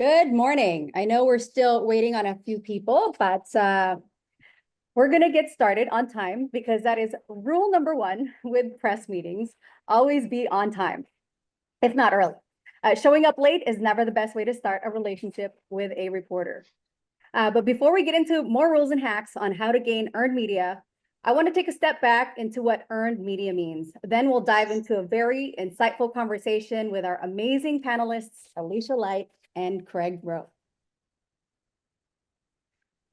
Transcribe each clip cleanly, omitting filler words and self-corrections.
Good morning. I know we're still waiting on a few people, but we're going to get started on time because that is rule number one with press meetings. Always be on time, if not early. Showing up late is never the best way to start a relationship with a reporter. But before we get into more rules and hacks on how to gain earned media, I want to take a step back into what earned media means. Then we'll dive into a very insightful conversation with our amazing panelists, Alysha Light and Craig Rowe.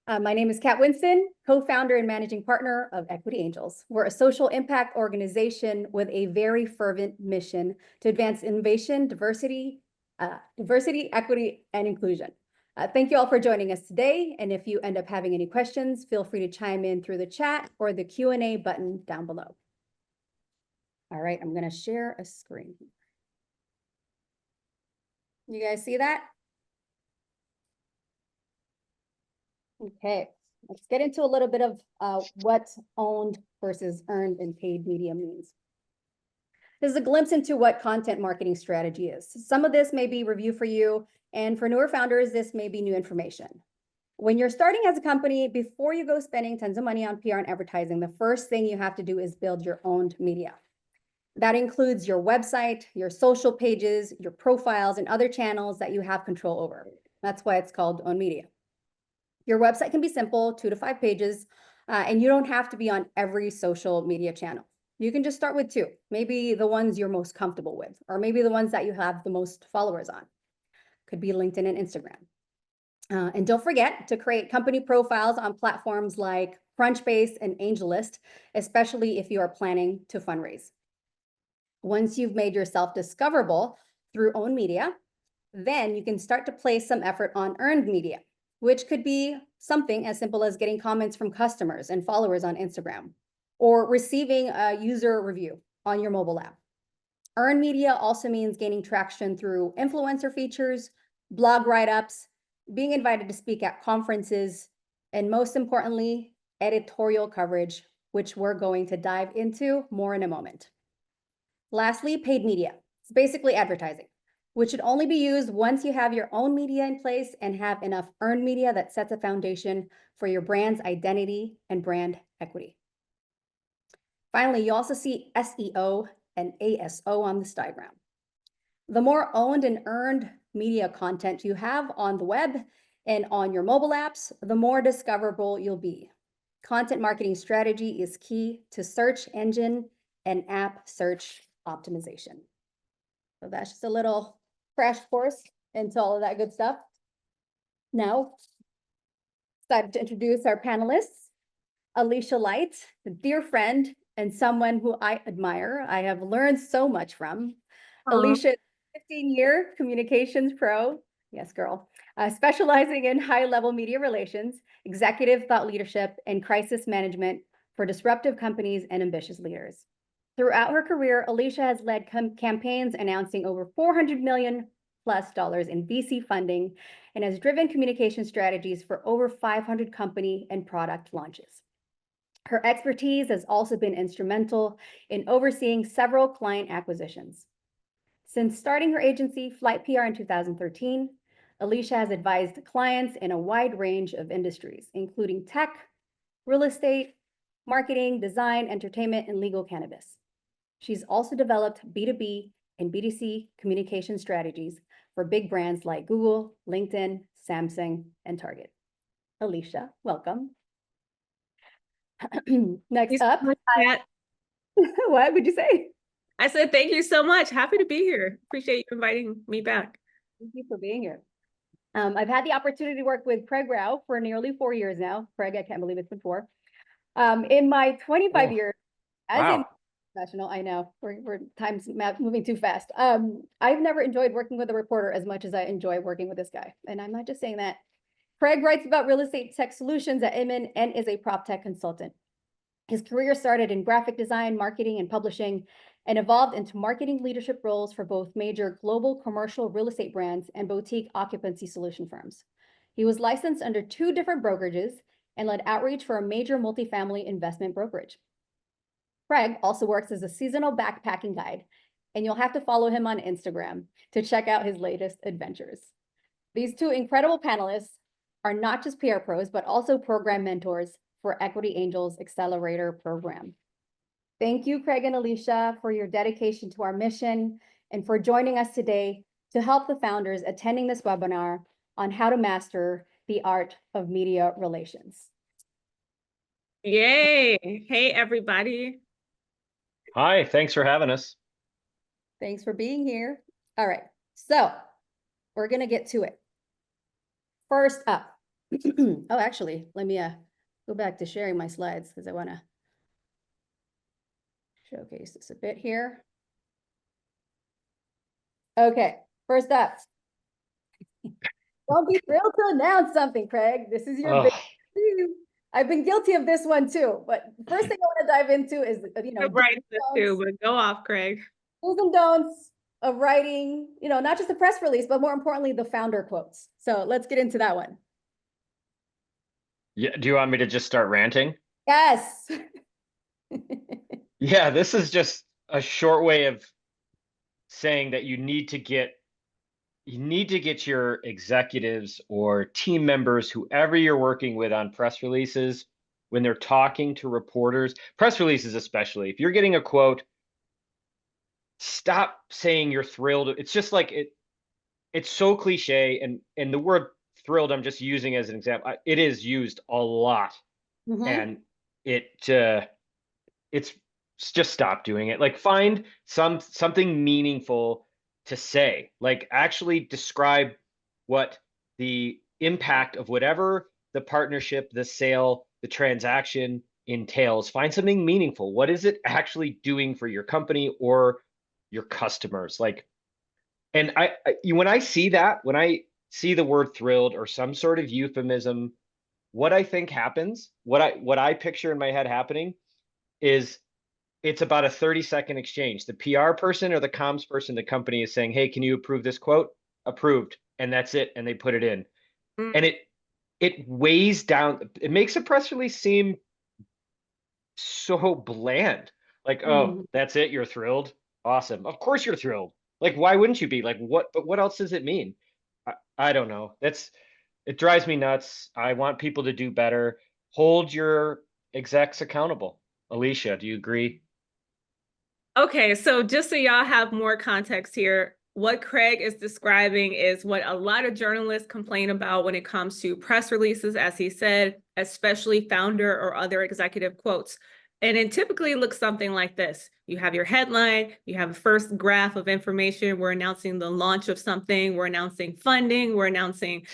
My name is Kat Winston, co-founder and managing partner of Equity Angels. We're a social impact organization with a very fervent mission to advance innovation, diversity, equity, and inclusion. Thank you all for joining us today. And if you end up having any questions, feel free to chime in through the chat or the Q&A button down below. All right, I'm going to share a screen. You guys see that? Okay, let's get into a little bit of what owned versus earned and paid media means. This is a glimpse into what content marketing strategy is. Some of this may be review for you, and for newer founders, this may be new information. When you're starting as a company, before you go spending tons of money on PR and advertising, the first thing you have to do is build your owned media. That includes your website, your social pages, your profiles, and other channels that you have control over. That's why it's called owned media. Your website can be simple, 2 to 5 pages, and you don't have to be on every social media channel. You can just start with 2, maybe the ones you're most comfortable with, or maybe the ones that you have the most followers on. Could be LinkedIn and Instagram. And don't forget to create company profiles on platforms like Crunchbase and AngelList, especially if you are planning to fundraise. Once you've made yourself discoverable through owned media, then you can start to place some effort on earned media, which could be something as simple as getting comments from customers and followers on Instagram, or receiving a user review on your mobile app. Earned media also means gaining traction through influencer features, blog write-ups, being invited to speak at conferences, and most importantly, editorial coverage, which we're going to dive into more in a moment. Lastly, paid media. It's basically advertising, which should only be used once you have your own media in place and have enough earned media that sets a foundation for your brand's identity and brand equity. Finally, you also see SEO and ASO on this diagram. The more owned and earned media content you have on the web and on your mobile apps, the more discoverable you'll be. Content marketing strategy is key to search engine and app search optimization. So that's just a little crash course into all of that good stuff. Now, excited to introduce our panelists. Alysha Light, a dear friend and someone who I admire. I have learned so much from. Alysha is a 15-year communications pro. Yes, girl. Specializing in high-level media relations, executive thought leadership, and crisis management for disruptive companies and ambitious leaders. Throughout her career, Alysha has led campaigns announcing over $400 million+ in VC funding and has driven communication strategies for over 500 company and product launches. Her expertise has also been instrumental in overseeing several client acquisitions. Since starting her agency, Flight PR, in 2013, Alysha has advised clients in a wide range of industries, including tech, real estate, marketing, design, entertainment, and legal cannabis. She's also developed B2B and B2C communication strategies for big brands like Google, LinkedIn, Samsung, and Target. Alysha, welcome. Next up, what would you say? I said, thank you so much. Happy to be here. Appreciate you inviting me back. Thank you for being here. I've had the opportunity to work with Craig Rowe for nearly 4 years now. Craig, I can't believe it's been 4. In my 25 years as a professional, I know we're time's moving too fast. I've never enjoyed working with a reporter as much as I enjoy working with this guy. And I'm not just saying that. Craig writes about real estate tech solutions at Inman and is a Proptech consultant. His career started in graphic design, marketing, and publishing, and evolved into marketing leadership roles for both major global commercial real estate brands and boutique occupancy solution firms. He was licensed under 2 different brokerages and led outreach for a major multifamily investment brokerage. Craig also works as a seasonal backpacking guide, and you'll have to follow him on Instagram to check out his latest adventures. These two incredible panelists are not just PR pros, but also program mentors for Equity Angels Accelerator Program. Thank you, Craig and Alysha, for your dedication to our mission and for joining us today to help the founders attending this webinar on how to master the art of media relations. Yay. Hey, everybody. Hi, thanks for having us. Thanks for being here. All right, so we're going to get to it. First up, oh, actually, let me go back to sharing my slides because I want to showcase this a bit here. Okay, first up. Don't be thrilled to announce something, Craig. This is your big. I've been guilty of this one too, but first thing I want to dive into is, Right, this too, but go off, Craig. Do's and don'ts of writing, not just the press release, but more importantly, the founder quotes. So let's get into that one. Yeah, do you want me to just start ranting? Yes. Yeah, this is just a short way of saying that you need to get your executives or team members, whoever you're working with on press releases, when they're talking to reporters, press releases especially, if you're getting a quote, stop saying you're thrilled. It's just like it's so cliche, and the word thrilled I'm just using as an example. It is used a lot. And it's just stop doing it. Like, find something meaningful to say, like actually describe what the impact of whatever the partnership, the sale, the transaction entails. Find something meaningful. What is it actually doing for your company or your customers? Like, and when I see the word thrilled or some sort of euphemism, what I think happens, what I picture in my head happening is it's about a 30-second exchange. The PR person or the comms person, the company is saying, hey, can you approve this quote? Approved. And that's it. And they put it in. And it weighs down. It makes a press release seem so bland. Like, oh, that's it. You're thrilled. Awesome. Of course you're thrilled. Like, why wouldn't you be? Like, what else does it mean? I don't know. It drives me nuts. I want people to do better. Hold your execs accountable. Alysha, do you agree? Okay, so just so y'all have more context here, what Craig is describing is what a lot of journalists complain about when it comes to press releases, as he said, especially founder or other executive quotes. And it typically looks something like this. You have your headline, you have a first graph of information. We're announcing the launch of something. We're announcing funding. We're announcing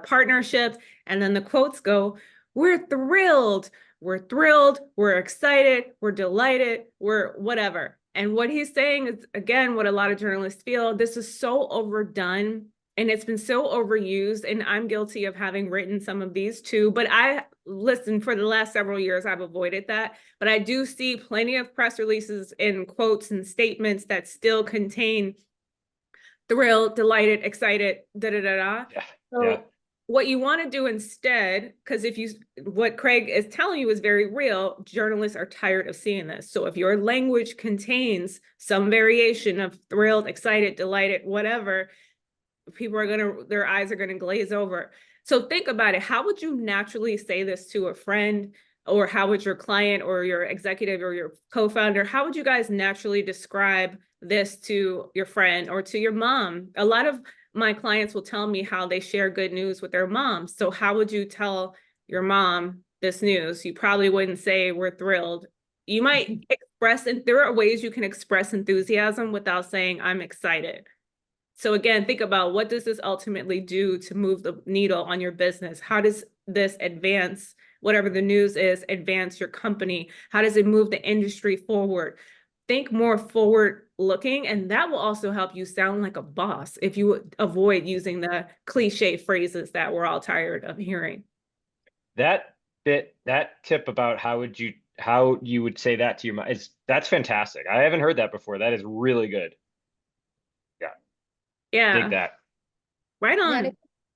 partnership. And then the quotes go, we're thrilled. We're thrilled. We're excited. We're delighted. We're whatever. And what he's saying is, again, what a lot of journalists feel, this is so overdone and it's been so overused. And I'm guilty of having written some of these too. But listen, for the last several years, I've avoided that. But I do see plenty of press releases and quotes and statements that still contain thrilled, delighted, excited, da-da-da-da. So what you want to do instead, because what Craig is telling you is very real, journalists are tired of seeing this. So if your language contains some variation of thrilled, excited, delighted, whatever, their eyes are going to glaze over. So think about it. How would you naturally say this to a friend, or how would your client or your executive or your co-founder, how would you guys naturally describe this to your friend or to your mom? A lot of my clients will tell me how they share good news with their moms. So how would you tell your mom this news? You probably wouldn't say we're thrilled. You might express, and there are ways you can express enthusiasm without saying I'm excited. So again, think about, what does this ultimately do to move the needle on your business? How does this advance, whatever the news is, advance your company? How does it move the industry forward? Think more forward looking, and that will also help you sound like a boss if you avoid using the cliche phrases that we're all tired of hearing. That tip about how you would say that to your mom, that's fantastic. I haven't heard that before. That is really good. Yeah. Dig that. Right on. Yeah,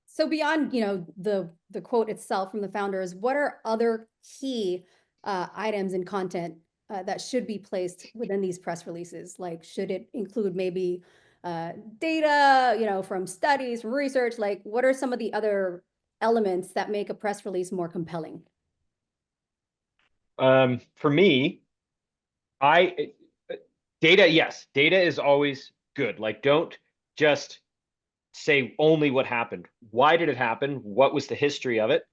so beyond, the quote itself from the founders, what are other key items in content that should be placed within these press releases? Like, should it include maybe data, from studies, from research? Like, what are some of the other elements that make a press release more compelling? For me, I data, yes, data is always good. Like, don't just say only what happened. Why did it happen? What was the history of it?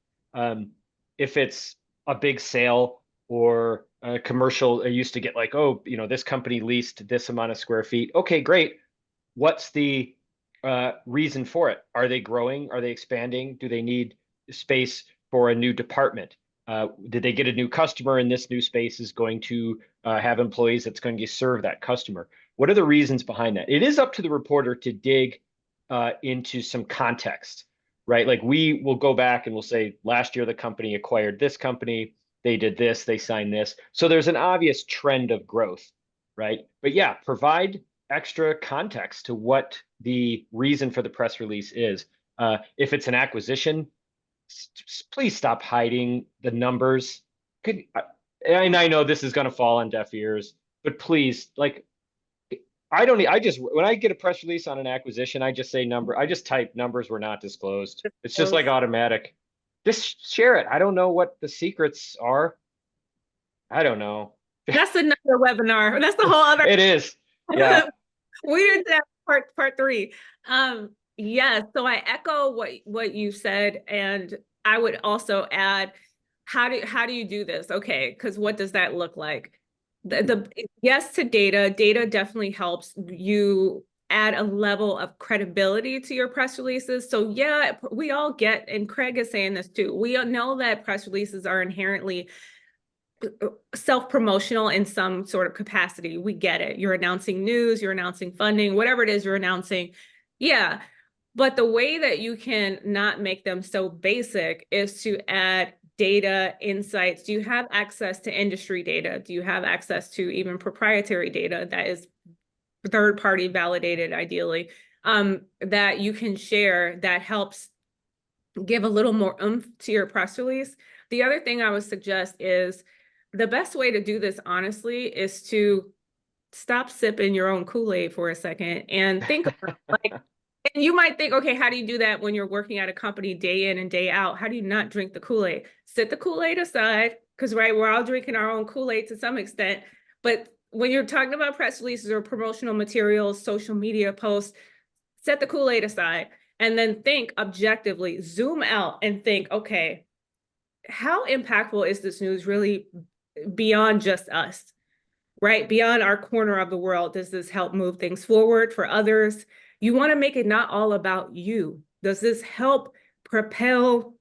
If it's a big sale or a commercial, I used to get like, oh, this company leased this amount of square feet. Okay, great. What's the reason for it? Are they growing? Are they expanding? Do they need space for a new department? Did they get a new customer and this new space is going to have employees that's going to serve that customer? What are the reasons behind that? It is up to the reporter to dig into some context, right? Like we will go back and we'll say, last year the company acquired this company, they did this, they signed this. So there's an obvious trend of growth, right? But yeah, provide extra context to what the reason for the press release is. If it's an acquisition, please stop hiding the numbers. And I know this is going to fall on deaf ears, but please, like, when I get a press release on an acquisition, I just say I just type numbers were not disclosed. It's just like automatic. Just share it. I don't know what the secrets are. I don't know. That's another webinar. That's the whole other. It is. Yeah. We did that part 3. Yeah, so I echo what you said, and I would also add, how do you do this? Okay, because what does that look like? The yes to data. Data definitely helps you add a level of credibility to your press releases. So yeah, we all get, and Craig is saying this too, we all know that press releases are inherently self-promotional in some sort of capacity. We get it. You're announcing news, you're announcing funding, whatever it is you're announcing. Yeah. But the way that you can not make them so basic is to add data, insights. Do you have access to industry data? Do you have access to even proprietary data that is third-party validated, ideally, that you can share that helps give a little more oomph to your press release? The other thing I would suggest is the best way to do this, honestly, is to stop sipping your own Kool-Aid for a second and think about, like, and you might think, okay, how do you do that when you're working at a company day in and day out? How do you not drink the Kool-Aid? Set the Kool-Aid aside, because right, we're all drinking our own Kool-Aid to some extent. But when you're talking about press releases or promotional materials, social media posts, set the Kool-Aid aside and then think objectively, zoom out and think, okay, how impactful is this news really beyond just us, right? Beyond our corner of the world, does this help move things forward for others? You want to make it not all about you. Does this help propel?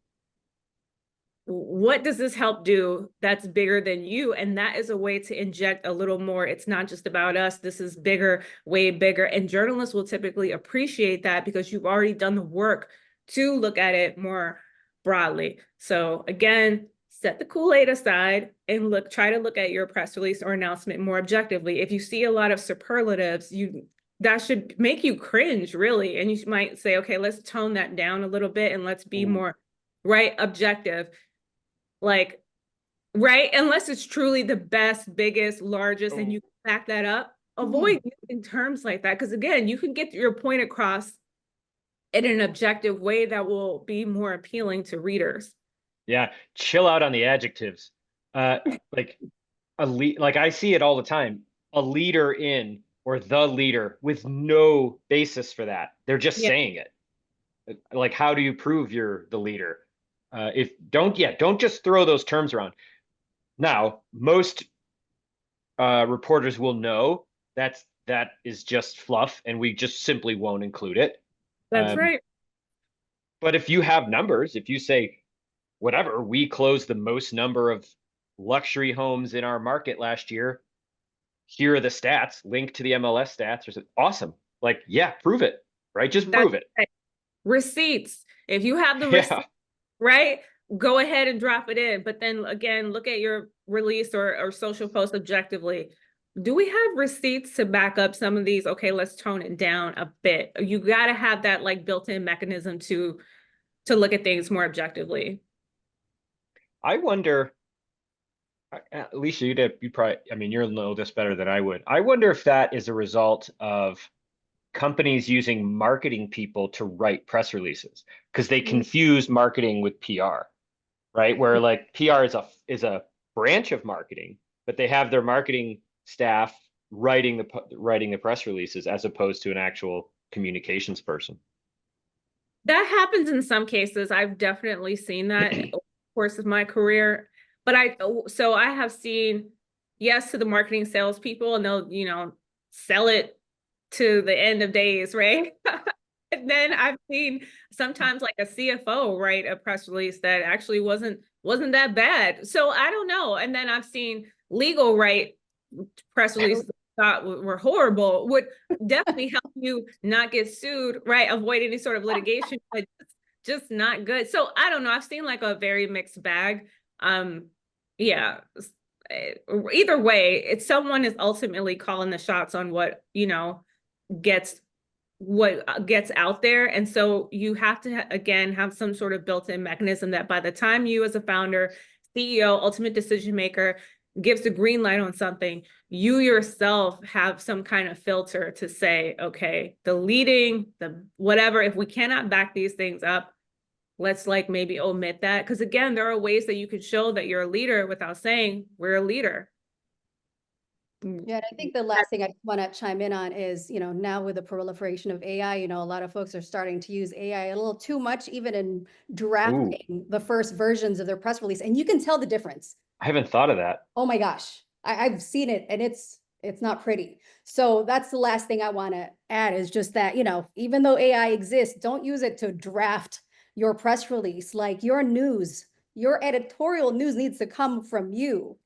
What does this help do that's bigger than you? And that is a way to inject a little more. It's not just about us. This is bigger, way bigger. And journalists will typically appreciate that because you've already done the work to look at it more broadly. So again, set the Kool-Aid aside and try to look at your press release or announcement more objectively. If you see a lot of superlatives, that should make you cringe, really. And you might say, okay, let's tone that down a little bit and let's be more, right, objective. Like, right, unless it's truly the best, biggest, largest, and you back that up, avoid using terms like that. Because again, you can get your point across in an objective way that will be more appealing to readers. Yeah, chill out on the adjectives. Like like I see it all the time. A leader in or the leader with no basis for that. They're just saying it. Like, how do you prove you're the leader? Don't just throw those terms around. Now, most reporters will know that is just fluff, and we just simply won't include it. That's right. But if you have numbers, if you say, whatever, we closed the most number of luxury homes in our market last year, here are the stats, link to the MLS stats, or something, awesome. Like, yeah, prove it, right? Just prove it. Right. Receipts. If you have the receipt, right, go ahead and drop it in. But then again, look at your release or social post objectively. Do we have receipts to back up some of these? Okay, let's tone it down a bit. You got to have that like built-in mechanism to look at things more objectively. I wonder, Alysha, you probably, I mean, you'll know this better than I would. I wonder if that is a result of companies using marketing people to write press releases because they Mhm. confuse marketing with PR, right? Where like PR is a branch of marketing, but they have their marketing staff writing the press releases as opposed to an actual communications person. That happens in some cases. I've definitely seen that over the course of my career. But so I have seen yes to the marketing salespeople, and they'll, you know, sell it to the end of days, right? And then I've seen sometimes like a CFO write a press release that actually wasn't that bad. So I don't know. And then I've seen legal write press releases that I thought were horrible, would definitely help you not get sued, right? Avoid any sort of litigation, but just not good. So I don't know. I've seen like a very mixed bag. Yeah. Either way, it's someone is ultimately calling the shots on what, you know, gets out there. And so you have to, again, have some sort of built-in mechanism that by the time you as a founder, CEO, ultimate decision maker, gives the green light on something, you yourself have some kind of filter to say, okay, the leading, the whatever, if we cannot back these things up, let's like maybe omit that. Because again, there are ways that you can show that you're a leader without saying we're a leader. Yeah, and I think the last thing I want to chime in on is, you know, now with the proliferation of AI, you know, a lot of folks are starting to use AI a little too much, even in drafting the first versions of their press release. And you can tell the difference. I haven't thought of that. Oh my gosh, I've seen it, and it's not pretty. So that's the last thing I want to add is just that, you know, even though AI exists, don't use it to draft your press release. Like your news, your editorial news needs to come from you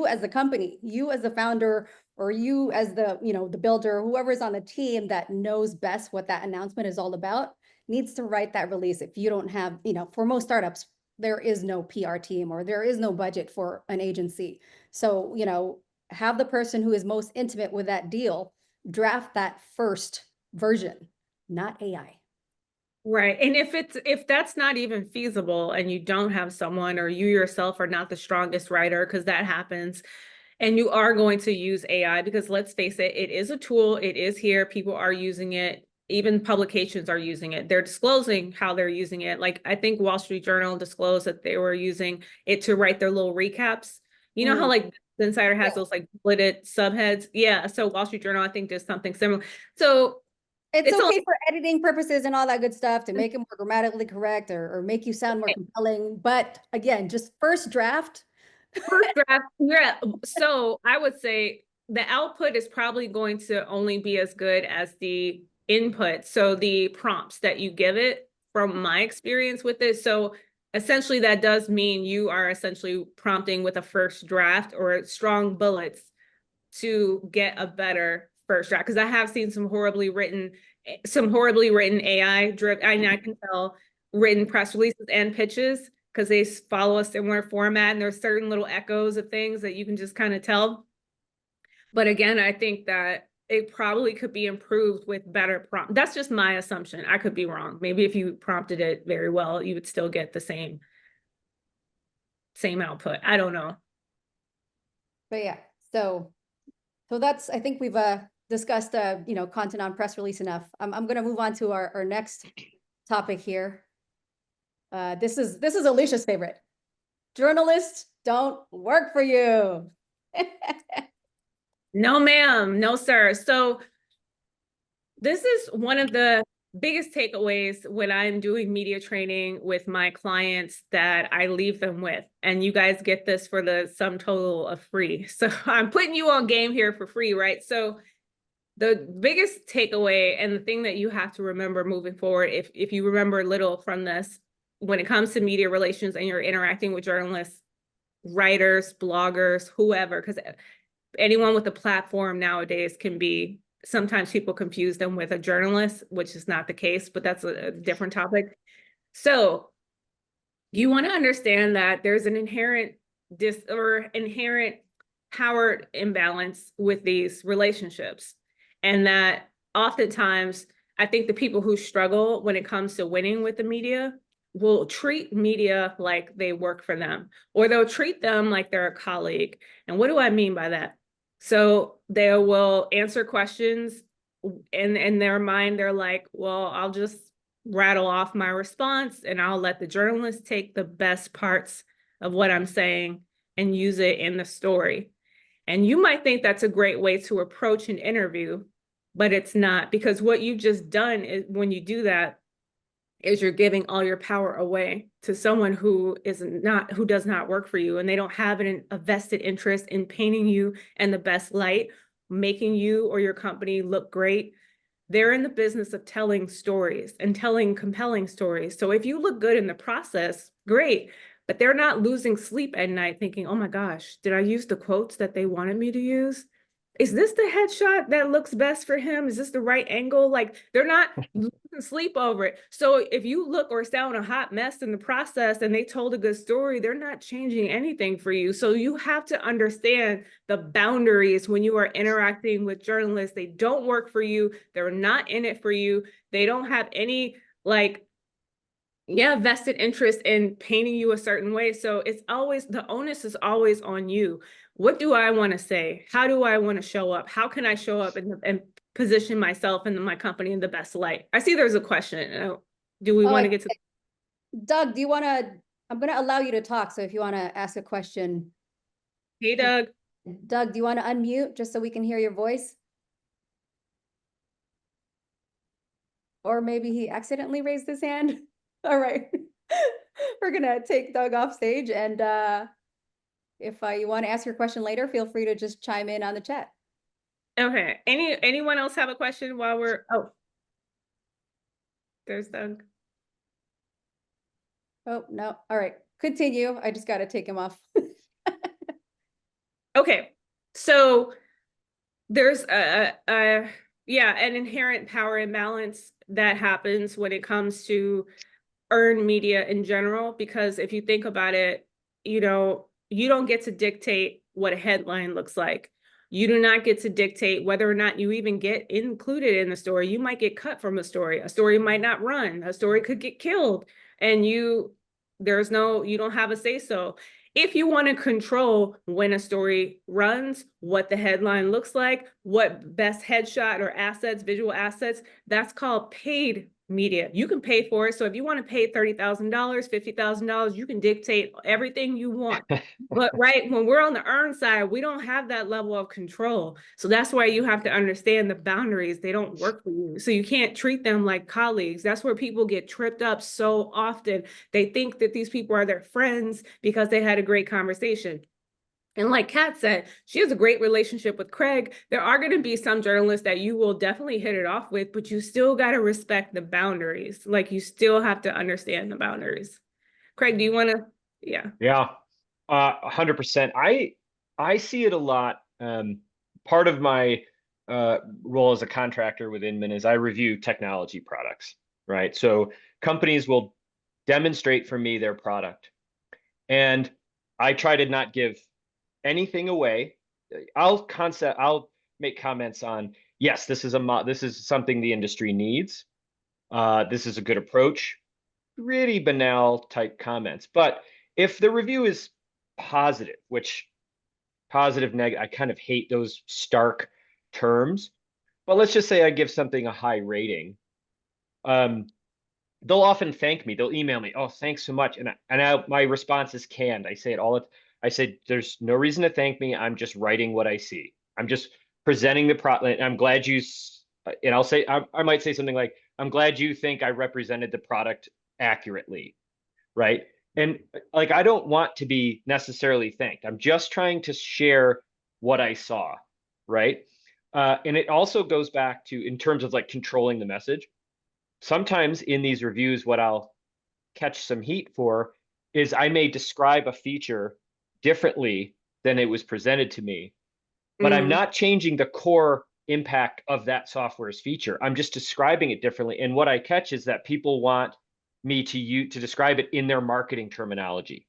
as a company, you as the founder, or you as the, you know, the builder, whoever's on the team that knows best what that announcement is all about needs to write that release. If you don't have, you know, for most startups, there is no PR team or there is no budget for an agency. So, you know, have the person who is most intimate with that deal draft that first version, not AI. Right. And if that's not even feasible and you don't have someone, or you yourself are not the strongest writer, because that happens, and you are going to use AI, because let's face it, it is a tool, it is here, people are using it, even publications are using it. They're disclosing how they're using it. Like I think Wall Street Journal disclosed that they were using it to write their little recaps. You know how like the Insider has those like bulleted subheads? Yeah. So Wall Street Journal, I think, does something similar. So it's okay for editing purposes and all that good stuff to make it more grammatically correct or make you sound more compelling. But again, just first draft. First draft, yeah. So I would say the output is probably going to only be as good as the input. So the prompts that you give it, from my experience with it. So essentially that does mean you are essentially prompting with a first draft or strong bullets to get a better first draft. Because I have seen some horribly written AI driven, I can tell, written press releases and pitches, because they follow a similar format and there's certain little echoes of things that you can just kind of tell. But again, I think that it probably could be improved with better prompt. That's just my assumption. I could be wrong. Maybe if you prompted it very well, you would still get the same output. I don't know. But yeah, so that's, I think we've discussed you know, content on press release enough. I'm going to move on to our next topic here. This is Alysha's favorite. Journalists don't work for you. No, ma'am. No, sir. So this is one of the biggest takeaways when I'm doing media training with my clients that I leave them with. And you guys get this for the sum total of free. So I'm putting you on game here for free, right? So the biggest takeaway and the thing that you have to remember moving forward, if you remember little from this, when it comes to media relations and you're interacting with journalists, writers, bloggers, whoever, because anyone with a platform nowadays can be, sometimes people confuse them with a journalist, which is not the case, but that's a different topic. So you want to understand that there's an inherent power imbalance with these relationships. And that oftentimes, I think the people who struggle when it comes to winning with the media will treat media like they work for them, or they'll treat them like they're a colleague. And what do I mean by that? So they will answer questions in their mind, they're like, well, I'll just rattle off my response and I'll let the journalist take the best parts of what I'm saying and use it in the story. And you might think that's a great way to approach an interview, but it's not, because what you've just done is, when you do that, is you're giving all your power away to someone who does not work for you, and they don't have a vested interest in painting you in the best light, making you or your company look great. They're in the business of telling stories and telling compelling stories. So if you look good in the process, great, but they're not losing sleep at night thinking, oh my gosh, did I use the quotes that they wanted me to use? Is this the headshot that looks best for him? Is this the right angle? Like, they're not losing sleep over it. So if you look or sound a hot mess in the process and they told a good story, they're not changing anything for you. So you have to understand the boundaries when you are interacting with journalists. They don't work for you. They're not in it for you. They don't have any vested interest in painting you a certain way. So it's always, the onus is always on you. What do I want to say? How do I want to show up? How can I show up and position myself and my company in the best light? I see there's a question. Do we want to get to? Doug, do you want to, I'm going to allow you to talk. So if you want to ask a question. Hey, Doug. Doug, do you want to unmute just so we can hear your voice? Or maybe he accidentally raised his hand. All right. We're going to take Doug off stage, and if you want to ask your question later, feel free to just chime in on the chat. Okay. Anyone else have a question while we're, there's Doug. Oh, no. All right. Continue. I just got to take him off. Okay. So there's an inherent power imbalance that happens when it comes to earned media in general, because if you think about it, you don't get to dictate what a headline looks like. You do not get to dictate whether or not you even get included in the story. You might get cut from a story. A story might not run. A story could get killed, and you don't have a say so. If you want to control when a story runs, what the headline looks like, what best headshot or assets, visual assets, that's called paid media. You can pay for it. So if you want to pay $30,000, $50,000, you can dictate everything you want. But when we're on the earned side, we don't have that level of control. So that's why you have to understand the boundaries. They don't work for you. So you can't treat them like colleagues. That's where people get tripped up so often. They think that these people are their friends because they had a great conversation. And like Kat said, she has a great relationship with Craig. There are going to be some journalists that you will definitely hit it off with, but you still got to respect the boundaries. Like, you still have to understand the boundaries. Craig, do you want to? Yeah. Yeah, 100%. I see it a lot. Part of my role as a contractor with Inman is I review technology products, right? So companies will demonstrate for me their product, and I try to not give anything away. I'll make comments on, yes, this is something the industry needs. This is a good approach. Really banal type comments. But if the review is positive, which positive, negative, I kind of hate those stark terms. But let's just say I give something a high rating. They'll often thank me. They'll email me, "Oh, thanks so much." And my response is canned. I say it all. I say, "There's no reason to thank me. I'm just writing what I see. I'm just presenting the product. I'm glad you." And I'll say, I might say something like, "I'm glad you think I represented the product accurately," right? And like, I don't want to be necessarily thanked. I'm just trying to share what I saw, right? And it also goes back to, in terms of like controlling the message. Sometimes in these reviews, what I'll catch some heat for is I may describe a feature differently than it was presented to me, but I'm not changing the core impact of that software's feature. I'm just describing it differently. And what I catch is that people want me to describe it in their marketing terminology,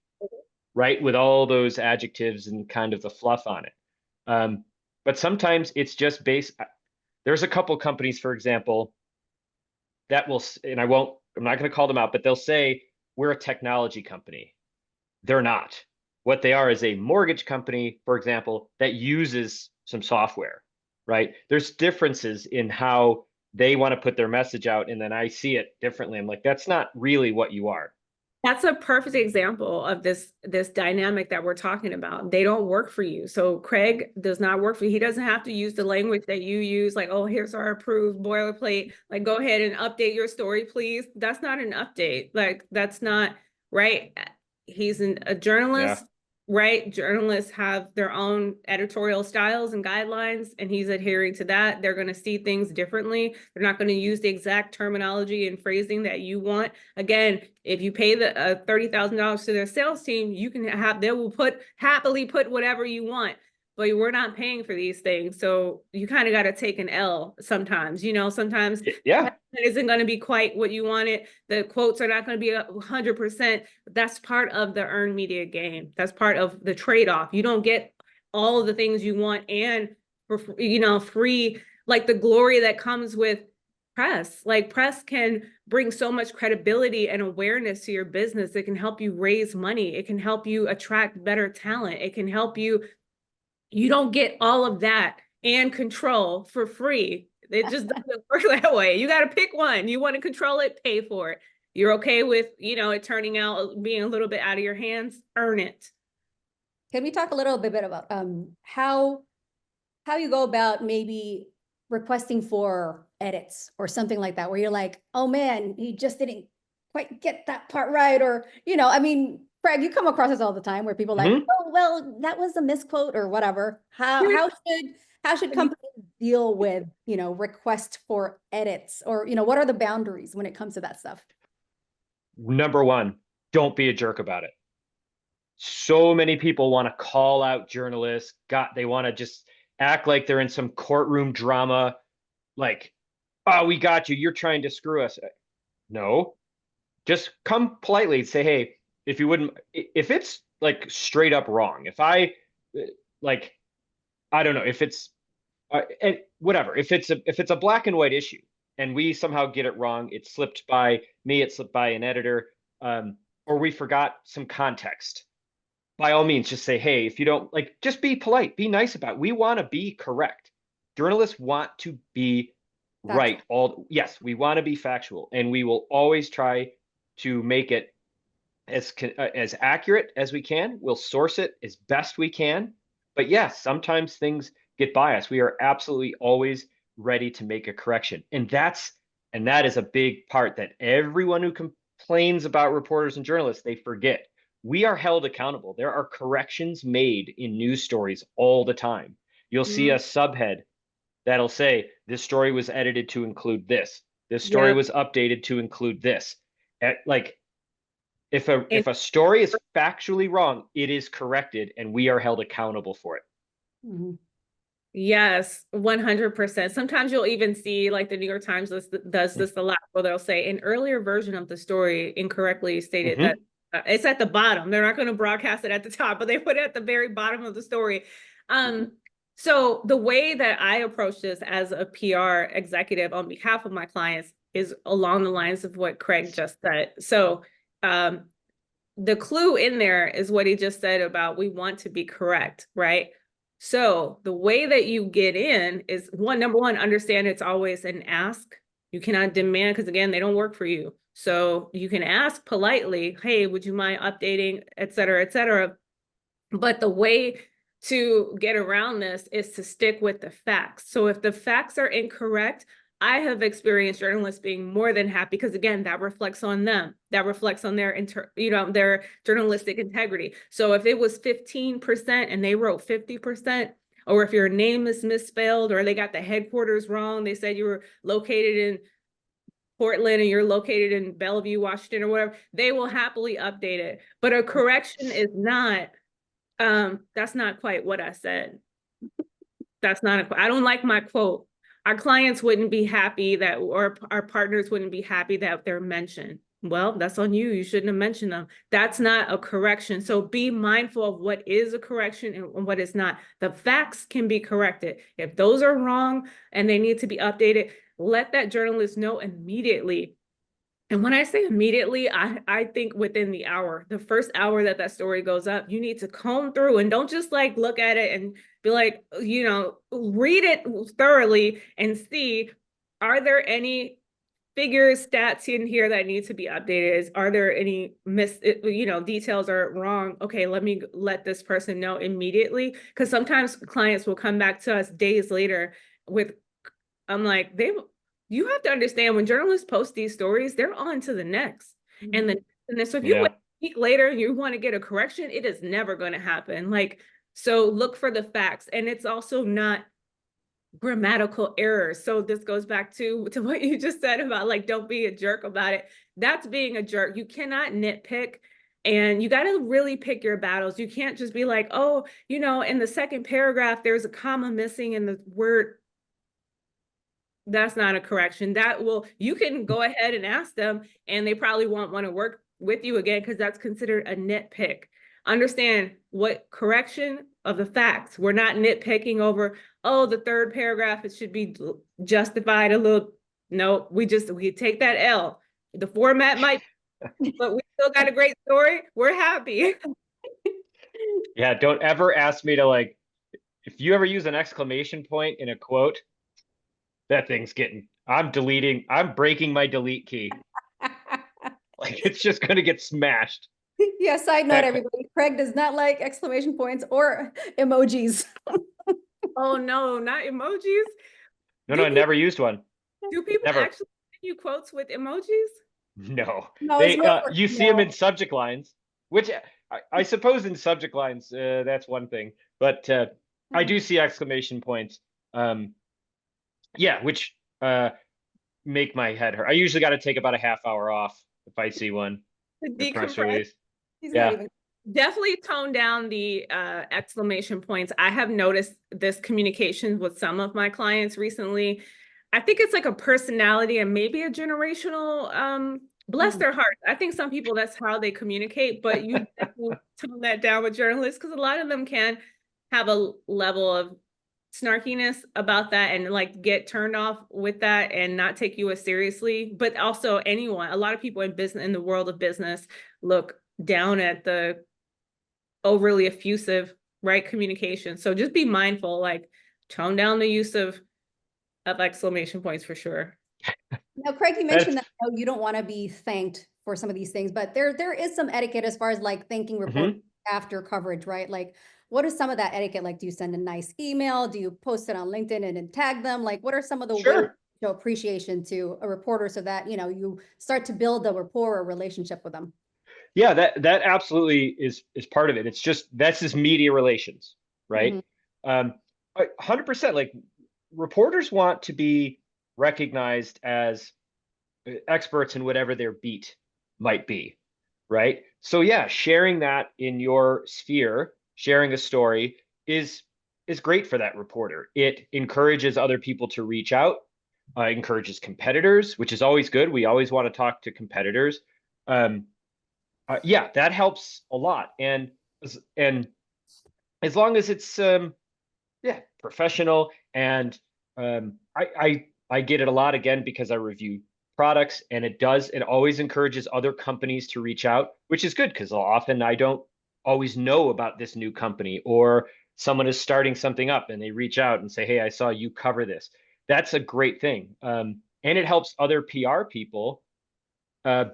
right? With all those adjectives and kind of the fluff on it. But sometimes it's just there's a couple companies, for example, that will, and I'm not going to call them out, but they'll say, we're a technology company. They're not. What they are is a mortgage company, for example, that uses some software, right? There's differences in how they want to put their message out, and then I see it differently. I'm like, that's not really what you are. That's a perfect example of this dynamic that we're talking about. They don't work for you. So Craig does not work for you. He doesn't have to use the language that you use, like, oh, here's our approved boilerplate. Like, go ahead and update your story, please. That's not an update. Like, that's not right. He's a journalist, right? Journalists have their own editorial styles and guidelines, and he's adhering to that. They're going to see things differently. They're not going to use the exact terminology and phrasing that you want. Again, if you pay the $30,000 to their sales team, you can have, they will happily put whatever you want, but we're not paying for these things. So you kind of got to take an L sometimes, sometimes Yeah. it isn't going to be quite what you wanted. The quotes are not going to be 100%. That's part of the earned media game. That's part of the trade-off. You don't get all of the things you want and for, free, like the glory that comes with press. Like, press can bring so much credibility and awareness to your business. It can help you raise money. It can help you attract better talent. It can help you. You don't get all of that and control for free. It just doesn't work that way. You got to pick one. You want to control it, pay for it. You're okay with, it turning out being a little bit out of your hands, earn it. Can we talk a little bit about how you go about maybe requesting for edits or something like that, where you're like, oh man, he just didn't quite get that part right, or Craig, you come across this all the time where people like, oh well, that was a misquote or whatever. How should companies deal with request for edits, or what are the boundaries when it comes to that stuff? Number one, don't be a jerk about it. So many people want to call out journalists. They want to just act like they're in some courtroom drama, like, oh, we got you, you're trying to screw us. No, just come politely and say, hey, if it's like straight up wrong, if I don't know, if it's whatever, if it's a black and white issue and we somehow get it wrong, it slipped by me, it slipped by an editor, or we forgot some context, by all means, just say, hey, if you don't just be polite, be nice about it. We want to be correct. Journalists want to be right. Yes, we want to be factual, and we will always try to make it as accurate as we can. We'll source it as best we can. But yes, sometimes things get biased. We are absolutely always ready to make a correction. And that is a big part that everyone who complains about reporters and journalists, they forget. We are held accountable. There are corrections made in news stories all the time. You'll see a subhead that'll say, this story was edited to include this. This story was updated to include this. If a story is factually wrong, it is corrected, and we are held accountable for it. Yes, 100%. Sometimes you'll even see, like, the New York Times does this a lot, where they'll say an earlier version of the story incorrectly stated that it's at the bottom. They're not going to broadcast it at the top, but they put it at the very bottom of the story. So the way that I approach this as a PR executive on behalf of my clients is along the lines of what Craig just said. So the clue in there is what he just said about, we want to be correct, right? So the way that you get in is, number one, understand it's always an ask. You cannot demand, because again, they don't work for you. So you can ask politely, hey, would you mind updating, et cetera, et cetera. But the way to get around this is to stick with the facts. So if the facts are incorrect, I have experienced journalists being more than happy, because again, that reflects on them. That reflects on their their journalistic integrity. So if it was 15% and they wrote 50%, or if your name is misspelled, or they got the headquarters wrong, they said you were located in Portland and you're located in Bellevue, Washington, or whatever, they will happily update it. But a correction is not, that's not quite what I said. That's not, I don't like my quote. Our clients wouldn't be happy that, or our partners wouldn't be happy that they're mentioned. Well, that's on you. You shouldn't have mentioned them. That's not a correction. So be mindful of what is a correction and what is not. The facts can be corrected. If those are wrong and they need to be updated, let that journalist know immediately. And when I say immediately, I think within the hour, the first hour that that story goes up, you need to comb through and don't just like look at it and be like, you know, read it thoroughly and see, are there any figures, stats in here that need to be updated? Are there any details are wrong? Okay, let me let this person know immediately. Because sometimes clients will come back to us days later with, I'm like, you have to understand when journalists post these stories, they're on to the next. And then so if you wait a week later and you want to get a correction, it is never going to happen. Like, so look for the facts. And it's also not grammatical errors. So this goes back to what you just said about like, don't be a jerk about it. That's being a jerk. You cannot nitpick. And you got to really pick your battles. You can't just be like, oh, you know, in the second paragraph, there's a comma missing in the word. That's not a correction. You can go ahead and ask them, and they probably won't want to work with you again because that's considered a nitpick. Understand what correction of the facts. We're not nitpicking over, oh, the third paragraph, it should be justified a little. No, we take that L. The format might, but we still got a great story. We're happy. Yeah, don't ever ask me to like, if you ever use an exclamation point in a quote, I'm breaking my delete key. Like it's just going to get smashed. Yeah, side note, everybody, Craig does not like exclamation points or emojis. Oh no, not emojis. No, I never used one. Do people Never. actually send you quotes with emojis? No, No, you see them in subject lines, which I suppose in subject lines, that's one thing, but I do see exclamation points. Yeah, which make my head hurt. I usually got to take about a half hour off if I see one. The press release. Yeah. Definitely tone down the exclamation points. I have noticed this communication with some of my clients recently. I think it's like a personality and maybe a generational, bless their hearts. I think some people, that's how they communicate, but you definitely tone that down with journalists because a lot of them can have a level of snarkiness about that and like get turned off with that and not take you as seriously. But also a lot of people in the world of business look down at the overly effusive, right, communication. So just be mindful, like tone down the use of exclamation points for sure. Now, Craig, you mentioned that you don't want to be thanked for some of these things, but there is some etiquette as far as like thanking reporters after coverage, right? Like, what is some of that etiquette? Like, do you send a nice email? Do you post it on LinkedIn and then tag them? Like, what are some of the ways to show appreciation to a reporter so that, you know, you start to build a rapport or relationship with them? Yeah, that absolutely is part of it. It's just, that's just media relations, right? 100%. Like reporters want to be recognized as experts in whatever their beat might be, right? So yeah, sharing that in your sphere, sharing a story is great for that reporter. It encourages other people to reach out, encourages competitors, which is always good. We always want to talk to competitors. Yeah, that helps a lot. And as long as it's yeah, professional, and I get it a lot again because I review products, and it always encourages other companies to reach out, which is good because often I don't always know about this new company, or someone is starting something up and they reach out and say, hey, I saw you cover this. That's a great thing. And it helps other PR people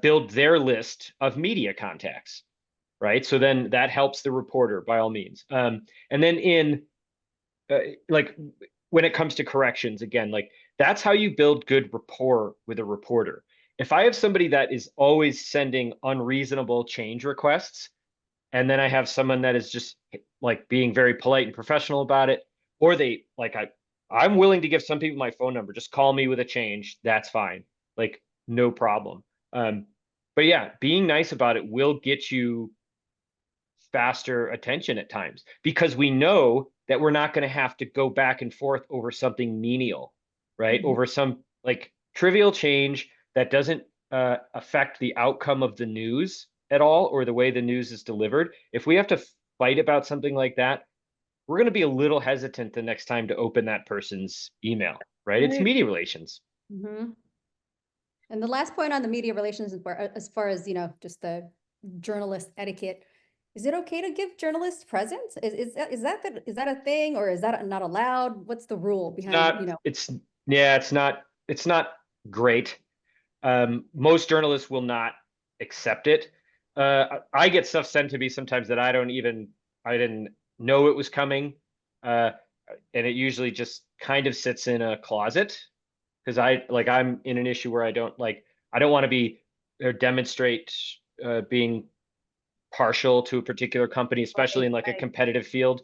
build their list of media contacts, right? So then that helps the reporter by all means. And then like when it comes to corrections, again, like that's how you build good rapport with a reporter. If I have somebody that is always sending unreasonable change requests, and then I have someone that is just like being very polite and professional about it, or I'm willing to give some people my phone number, just call me with a change, that's fine, like no problem. But yeah, being nice about it will get you faster attention at times, because we know that we're not going to have to go back and forth over something menial, right? Over some like trivial change that doesn't affect the outcome of the news at all, or the way the news is delivered. If we have to fight about something like that, we're going to be a little hesitant the next time to open that person's email, right? It's media relations. And the last point on the media relations, as far as, just the journalist etiquette, is it okay to give journalists presents? Is that a thing, or is that not allowed? What's the rule It's behind, not, yeah, it's not great. Most journalists will not accept it. I get stuff sent to me sometimes that I didn't know it was coming. And it usually just kind of sits in a closet because I'm in an issue where I don't want to be or demonstrate being partial to a particular company, especially in like a Right. competitive field.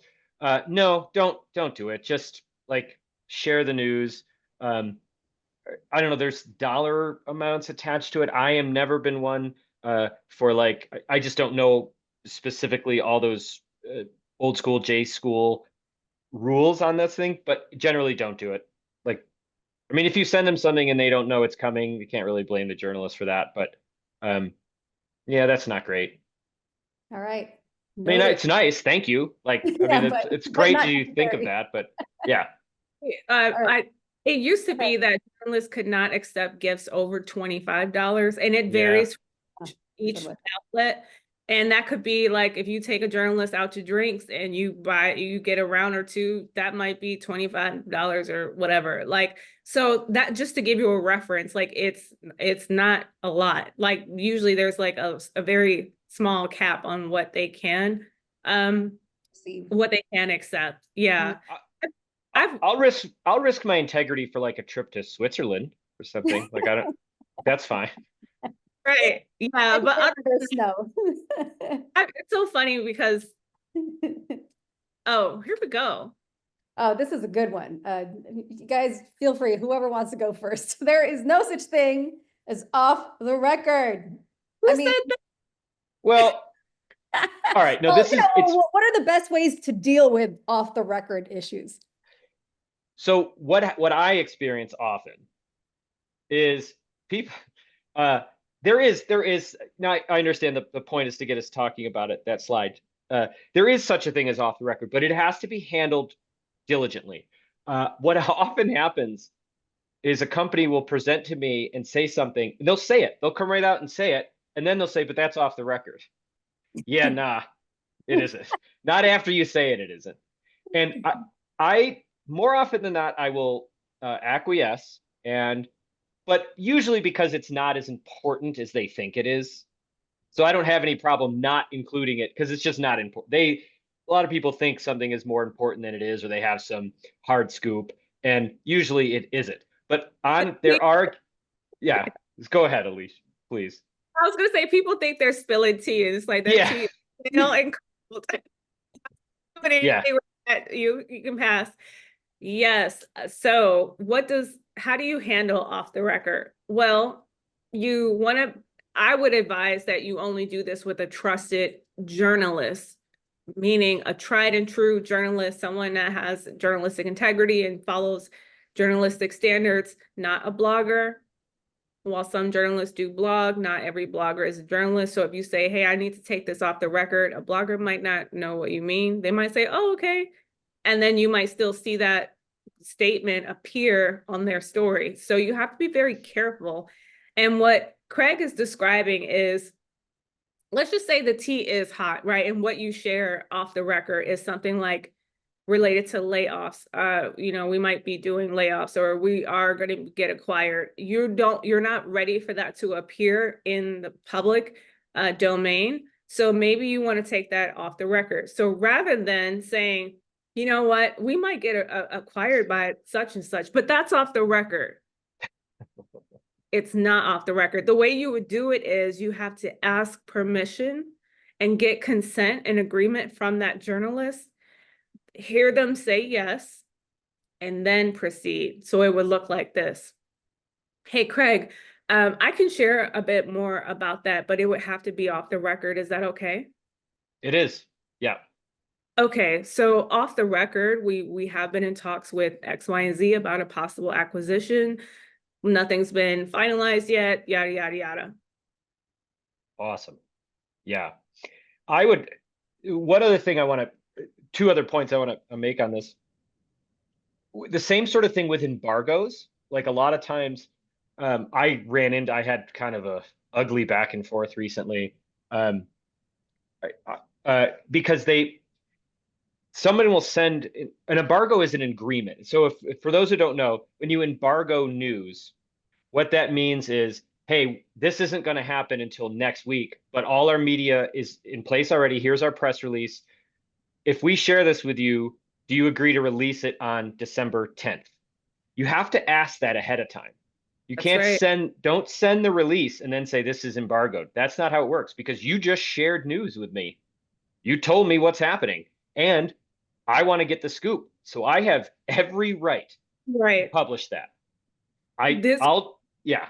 No, don't do it. Just like share the news. I don't know, there's dollar amounts attached to it. I am never been one for like I just don't know specifically all those old school J school rules on this thing, but generally don't do it. Like, I mean, if you send them something and they don't know it's coming, you can't really blame the journalist for that. But yeah, that's not great. All right. I mean, Noted. it's nice, thank you. Like, I Yeah, mean, but it's but great not you think of necessary. that, but yeah, Uh, All right. I it used to be Okay. that journalists could not accept gifts over $25, and it yeah, varies Oh, from good each one. outlet. And that could be like if you take a journalist out to drinks and you get a round or two, that might be $25 or whatever. Like, so that just to give you a reference, like it's not a lot. Like usually there's like a very small cap on um See. what they can accept. Yeah. I've I'll risk my integrity for like a trip to Switzerland or something. Like, I don't, that's fine. Right. Yeah, but There's snow. it's so funny because oh, here we go. Oh, this is a good one. You guys feel free, whoever wants to go first. There is no such thing as off the record. Who I said mean, Well, that? all right. No, well, it's what are the best ways to deal with off the record issues? so what I experience often is people there is now I understand the point is to get us talking about it, that slide. There is such a thing as off the record, but it has to be handled diligently. What often happens is a company will present to me and say something, they'll say it, they'll come right out and say it, and then they'll say, but that's off the record. Yeah, nah, it isn't. Not after you say it, it isn't. And I more often than not, I will acquiesce, and but usually because it's not as important as they think it is. So I don't have any problem not including it because it's just not important. A lot of people think something is more important than it is, or they have some hard scoop, and usually it isn't. But there are, yeah, just go ahead, Alysha, please. I was gonna say people think they're spilling tea, and it's like their Yeah, tea is stale and cold. But yeah. anyway, you can pass. Yes. So how do you handle off the record? Well, I would advise that you only do this with a trusted journalist, meaning a tried and true journalist, someone that has journalistic integrity and follows journalistic standards, not a blogger. While some journalists do blog, not every blogger is a journalist. So if you say, hey, I need to take this off the record, a blogger might not know what you mean. They might say, oh, okay. And then you might still see that statement appear on their story. So you have to be very careful. And what Craig is describing is, let's just say the tea is hot, right? And what you share off the record is something like related to layoffs. We might be doing layoffs, or we are going to get acquired. You're not ready for that to appear in the public domain. So maybe you want to take that off the record. So rather than saying, you know what, we might get acquired by such and such, but that's off the record. It's not off the record. The way you would do it is you have to ask permission and get consent and agreement from that journalist, hear them say yes, and then proceed. So it would look like this. Hey, Craig, I can share a bit more about that, but it would have to be off the record. Is that okay? It is. Yeah. Okay, so off the record, we have been in talks with X, Y, and Z about a possible acquisition. Nothing's been finalized yet, yada, yada, yada. Awesome. Yeah. One other thing two other points I want to make on this. The same sort of thing with embargoes. Like a lot of times, I had kind of a ugly back and forth recently. Um, because someone will send an embargo is an agreement. So if for those who don't know, when you embargo news, what that means is, hey, this isn't going to happen until next week, but all our media is in place already. Here's our press release. If we share this with you, do you agree to release it on December 10th? You have to ask that ahead of time. You That's can't right. don't send the release and then say this is embargoed. That's not how it works because you just shared news with me. You told me what's happening and I want to get the scoop. So I have every right to Right. publish that. This Yeah,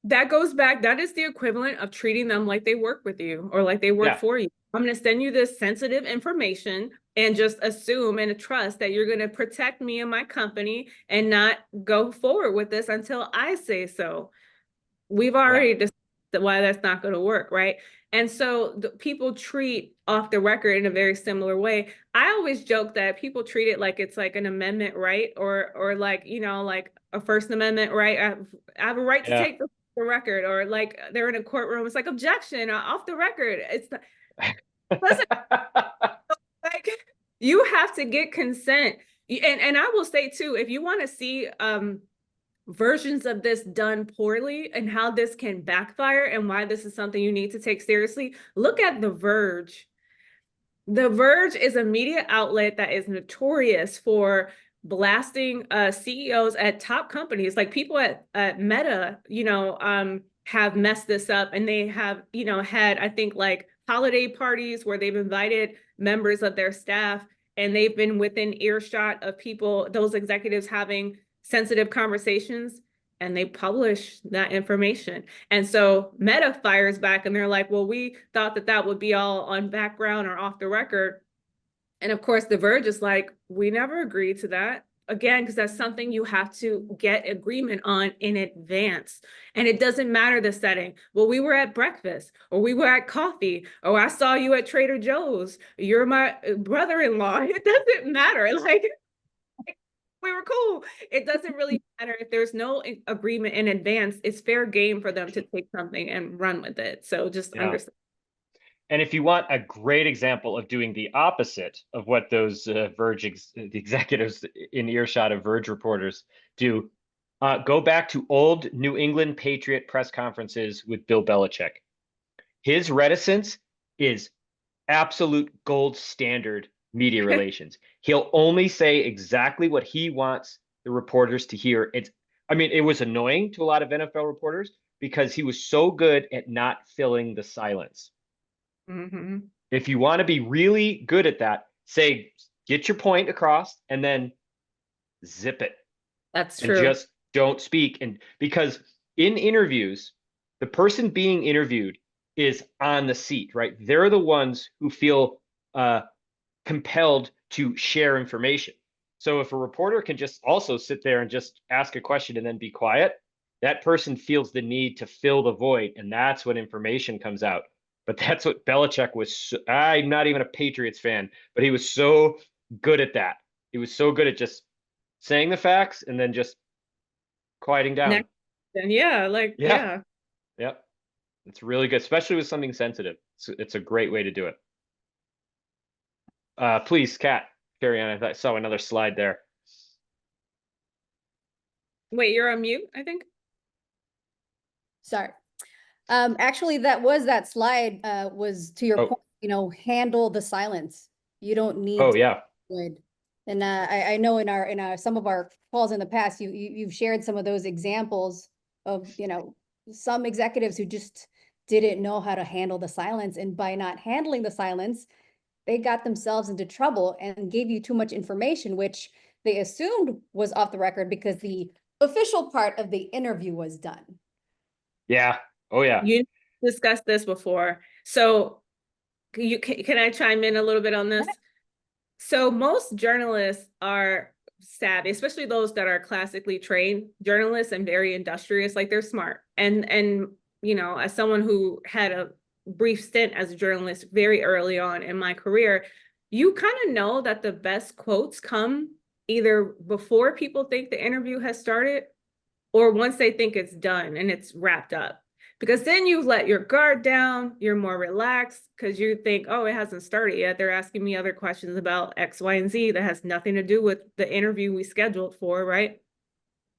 that goes back, that is the equivalent of treating them like they work with you or like they work yeah, for you. I'm going to send you this sensitive information and just assume and trust that you're going to protect me and my company and not go forward with this until I say so. We've yeah, already discussed why that's not going to work, right? And so people treat off the record in a very similar way. I always joke that people treat it like it's like an amendment right or like, you know, like a First Amendment right. I have a right to yeah. take the record, or like they're in a courtroom. It's like objection off the record. It's not, listen, like you have to get consent. And I will say too, if you want to see versions of this done poorly and how this can backfire and why this is something you need to take seriously, look at The Verge. The Verge is a media outlet that is notorious for blasting CEOs at top companies. Like people at Meta, you know, have messed this up, and they have, you know, had, I think, like holiday parties where they've invited members of their staff and they've been within earshot of people, those executives having sensitive conversations, and they publish that information. And so Meta fires back and they're like, well, we thought that that would be all on background or off the record. And of course, The Verge is like, we never agreed to that. Again, because that's something you have to get agreement on in advance. And it doesn't matter the setting. Well, we were at breakfast, or we were at coffee, or I saw you at Trader Joe's. You're my brother-in-law. It doesn't matter. Like, we were cool. It doesn't really matter if there's no agreement in advance. It's fair game for them to take something and run with it. So just Yeah. understand. And if you want a great example of doing the opposite of what those the executives in earshot of Verge reporters do, go back to old New England Patriot press conferences with Bill Belichick. His reticence is absolute gold standard media relations. He'll only say exactly what he wants the reporters to hear. I mean, it was annoying to a lot of NFL reporters because he was so good at not filling the silence. Mm-hmm. If you want to be really good at that, say, get your point across and then zip it That's and true. just don't speak. And because in interviews, the person being interviewed is on the seat, right? They're the ones who feel compelled to share information. So if a reporter can just also sit there and just ask a question and then be quiet, that person feels the need to fill the void. And that's when information comes out. But that's what Belichick was. I'm not even a Patriots fan, but he was so good at that. He was so good at just saying the facts and then just quieting down. Next, and yeah, like, Yeah. yeah. Yep. It's really good, especially with something sensitive. It's a great way to do it. Please, Kat, carry on. I saw another slide there. Wait, you're on mute, I think. Sorry. Actually, that slide was to your Oh, point, you know, handle the silence. You don't need oh to yeah. avoid. And I know in our some of our calls in the past, you've shared some of those examples of, you know, some executives who just didn't know how to handle the silence. And by not handling the silence, they got themselves into trouble and gave you too much information, which they assumed was off the record because the official part of the interview was done. Yeah. Oh yeah. You discussed this before. So can I chime in a little bit on this? So most journalists are savvy, especially those that are classically trained journalists and very industrious, like they're smart. And you know, as someone who had a brief stint as a journalist very early on in my career, you kind of know that the best quotes come either before people think the interview has started or once they think it's done and it's wrapped up. Because then you let your guard down, you're more relaxed because you think, oh, it hasn't started yet. They're asking me other questions about X, Y, and Z that has nothing to do with the interview we scheduled for, right?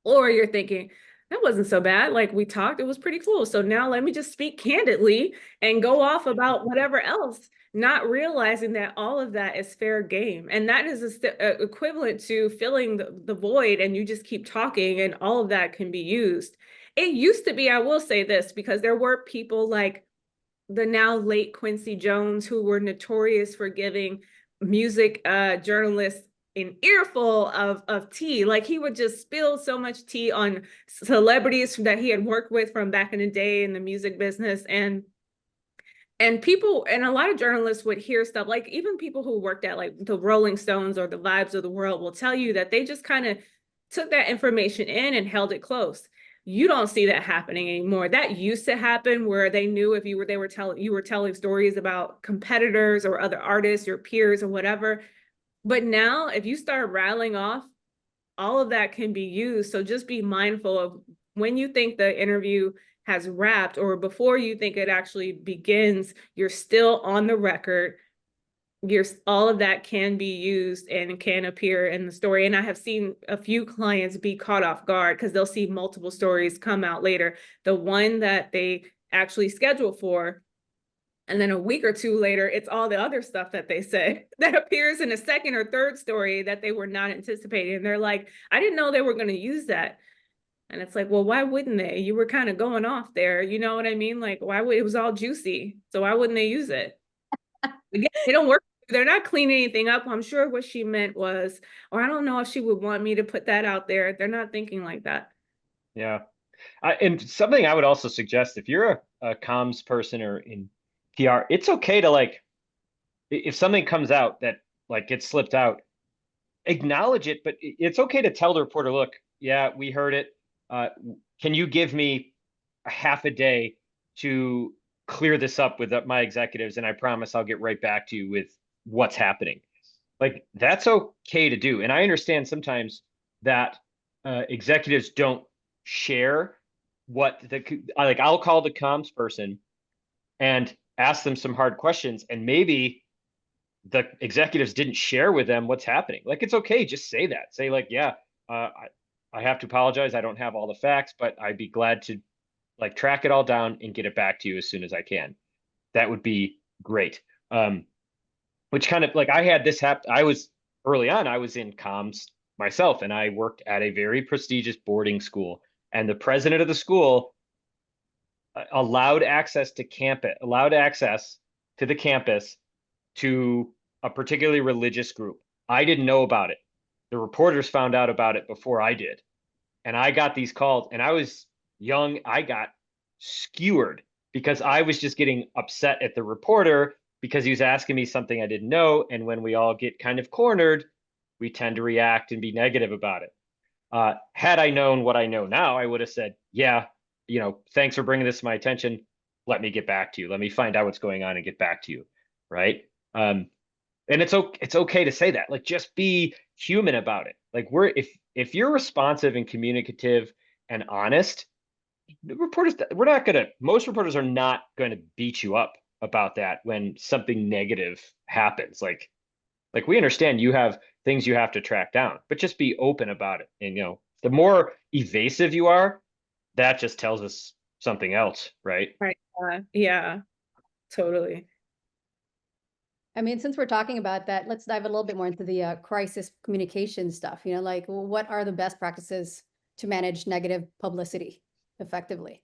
Or you're thinking, that wasn't so bad. Like we talked, it was pretty cool. So now let me just speak candidly and go off about whatever else, not realizing that all of that is fair game. And that is equivalent to filling the void, and you just keep talking and all of that can be used. It used to be, I will say this, because there were people like the now late Quincy Jones who were notorious for giving music journalists an earful of tea. Like he would just spill so much tea on celebrities that he had worked with from back in the day in the music business. And people, and a lot of journalists would hear stuff, like even people who worked at like the Rolling Stones or the Vibes of the World will tell you that they just kind of took that information in and held it close. You don't see that happening anymore. That used to happen where they knew if you were telling stories about competitors or other artists, your peers or whatever. But now if you start rattling off, all of that can be used. So just be mindful of when you think the interview has wrapped or before you think it actually begins, you're still on the record. All of that can be used and can appear in the story. And I have seen a few clients be caught off guard because they'll see multiple stories come out later. The one that they actually scheduled for, and then a week or two later, it's all the other stuff that they say that appears in a second or third story that they were not anticipating. And they're like, I didn't know they were going to use that. And it's like, well, why wouldn't they? You were kind of going off there. You know what I mean? Like, why would it was all juicy. So why wouldn't they use it? Again, they don't work. They're not cleaning anything up. I'm sure what she meant was, or I don't know if she would want me to put that out there. They're not thinking like that. Yeah. And something I would also suggest, if you're a comms person or in PR, it's okay to like, if something comes out that like gets slipped out, acknowledge it, but it's okay to tell the reporter, look, yeah, we heard it. Can you give me a half a day to clear this up with my executives? And I promise I'll get right back to you with what's happening. Like that's okay to do. And I understand sometimes that executives don't share what like I'll call the comms person and ask them some hard questions, and maybe the executives didn't share with them what's happening. Like it's okay, just say that. Say like, yeah, I have to apologize. I don't have all the facts, but I'd be glad to like track it all down and get it back to you as soon as I can. That would be great. Which kind of like I had this happen. I was early on, I was in comms myself, and I worked at a very prestigious boarding school. And the president of the school allowed access to the campus to a particularly religious group. I didn't know about it. The reporters found out about it before I did. And I got these calls, and I was young. I got skewered because I was just getting upset at the reporter because he was asking me something I didn't know. And when we all get kind of cornered, we tend to react and be negative about it. Had I known what I know now, I would have said, yeah, thanks for bringing this to my attention. Let me get back to you. Let me find out what's going on and get back to you. Right. And it's okay to say that, like, just be human about it. Like if you're responsive and communicative and honest, most reporters are not going to beat you up about that when something negative happens. Like we understand you have things you have to track down, but just be open about it. And, the more evasive you are, that just tells us something else, right? Right. Yeah, totally. I mean, since we're talking about that, let's dive a little bit more into the crisis communication stuff. Like what are the best practices to manage negative publicity effectively?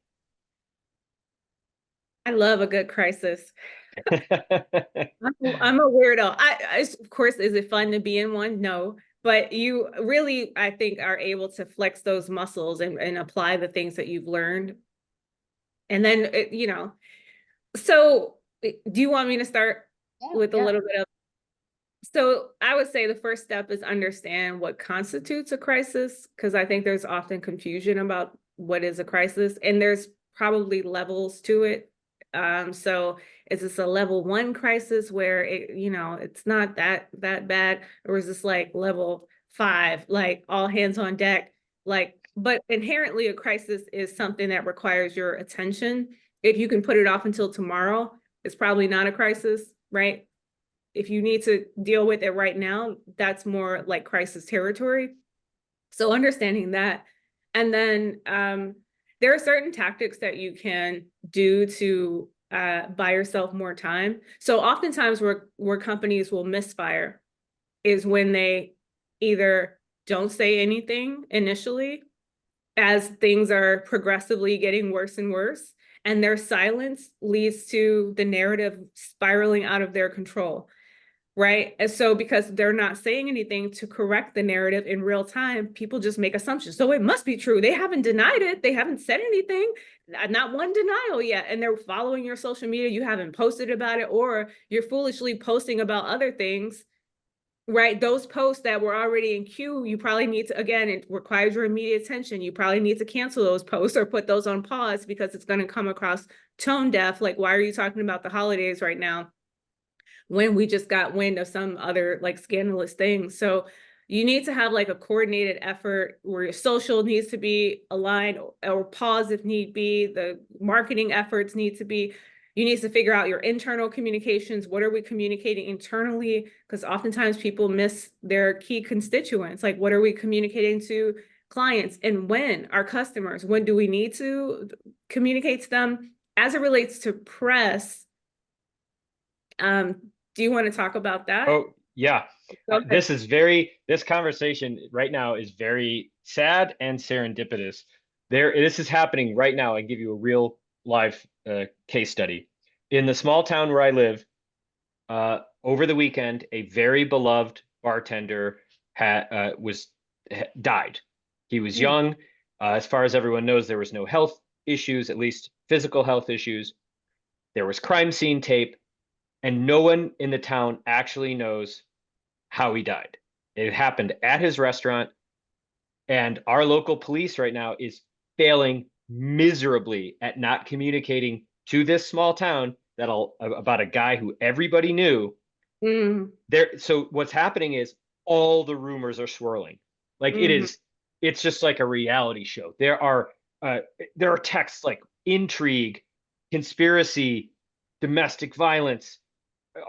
I love a good crisis. I'm a weirdo. Of course, is it fun to be in one? No, but you really, I think, are able to flex those muscles and apply the things that you've learned. And then, so do you want me to start with a little bit of? So I would say the first step is understand what constitutes a crisis, because I think there's often confusion about what is a crisis, and there's probably levels to it. So is this a level 1 crisis where it's not that bad, or is this like level 5, like all hands on deck, like But inherently a crisis is something that requires your attention. If you can put it off until tomorrow, it's probably not a crisis, right? If you need to deal with it right now, that's more like crisis territory. So understanding that. And then there are certain tactics that you can do to buy yourself more time. So oftentimes where companies will misfire is when they either don't say anything initially as things are progressively getting worse and worse, and their silence leads to the narrative spiraling out of their control. Right. And so because they're not saying anything to correct the narrative in real time, people just make assumptions. So it must be true. They haven't denied it. They haven't said anything, not one denial yet. And they're following your social media. You haven't posted about it, or you're foolishly posting about other things. Right. Those posts that were already in queue, you probably need to, again, it requires your immediate attention. You probably need to cancel those posts or put those on pause because it's going to come across tone deaf. Like, why are you talking about the holidays right now when we just got wind of some other like scandalous things? So you need to have like a coordinated effort where your social needs to be aligned, or pause if need be. The marketing efforts need to be, you need to figure out your internal communications. What are we communicating internally? Because oftentimes people miss their key constituents. Like, what are we communicating to clients, and when our customers, when do we need to communicate to them? As it relates to press, do you want to talk about that? Oh, yeah. Okay. This conversation right now is very sad and serendipitous. This is happening right now. I give you a real live case study. In the small town where I live, over the weekend, a very beloved bartender died. He was young. As far as everyone knows, there was no health issues, at least physical health issues. There was crime scene tape, and no one in the town actually knows how he died. It happened at his restaurant, and our local police right now is failing miserably at not communicating to this small town about a guy who everybody knew. So what's happening is all the rumors are swirling. Like it's just like a reality show. There are texts like intrigue, conspiracy, domestic violence,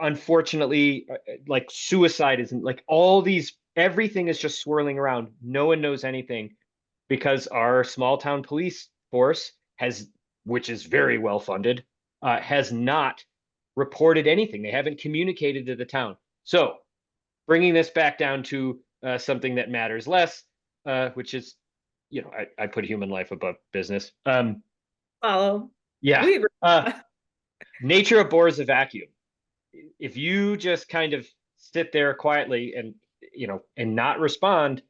unfortunately, like suicide isn't, like all these, everything is just swirling around. No one knows anything because our small town police force which is very well funded, has not reported anything. They haven't communicated to the town. So bringing this back down to something that matters less, which is, I put human life above business. Follow. Yeah. Nature abhors a vacuum. If you just kind of sit there quietly and not respond,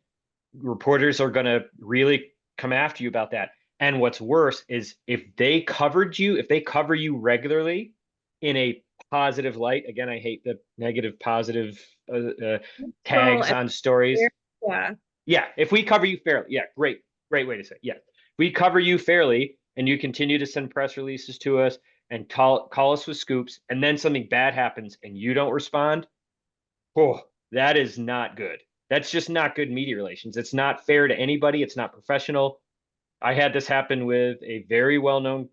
reporters are going to really come after you about that. And what's worse is if they cover you regularly in a positive light. Again, I hate the negative positive tags on stories. Yeah. If we cover you fairly, yeah, great way to say it. Yeah. We cover you fairly and you continue to send press releases to us and call us with scoops, and then something bad happens and you don't respond, oh, that is not good. That's just not good media relations. It's not fair to anybody. It's not professional. I had this happen with a very well-known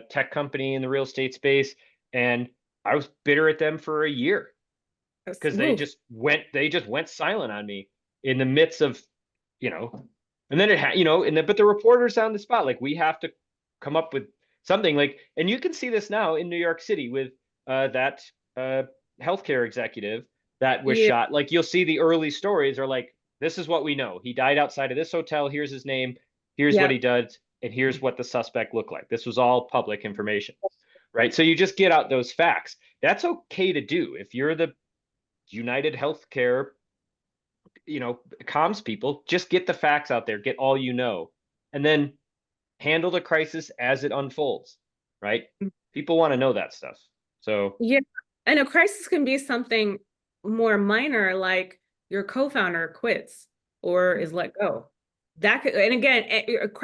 tech company in the real estate space, and I was bitter at them for a year because they just went silent on me in the midst of, and then but the reporters on the spot, like, we have to come up with something, like, and you can see this now in New York City with that healthcare executive that was shot. Like, you'll see the early stories are like, this is what we know. He died outside of this hotel. Here's his name. Here's what he does. And here's what the suspect looked like. This was all public information, right? So you just get out those facts. That's okay to do. If you're the United Healthcare, comms people, just get the facts out there, get all you know, and then handle the crisis as it unfolds, right? People want to know that stuff. So yeah, and a crisis can be something more minor, like your co-founder quits or is let go. That could, and again,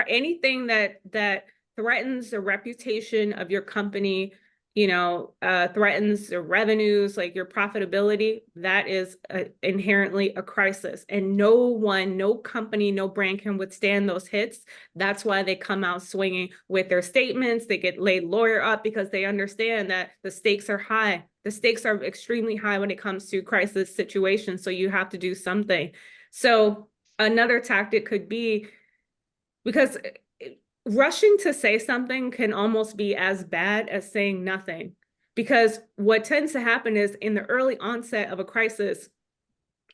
anything that threatens the reputation of your company, threatens your revenues, like your profitability, that is inherently a crisis. And no company, no brand can withstand those hits. That's why they come out swinging with their statements. They get laid lawyer up because they understand that the stakes are high. The stakes are extremely high when it comes to crisis situations. So you have to do something. So another tactic could be, because rushing to say something can almost be as bad as saying nothing, because what tends to happen is in the early onset of a crisis,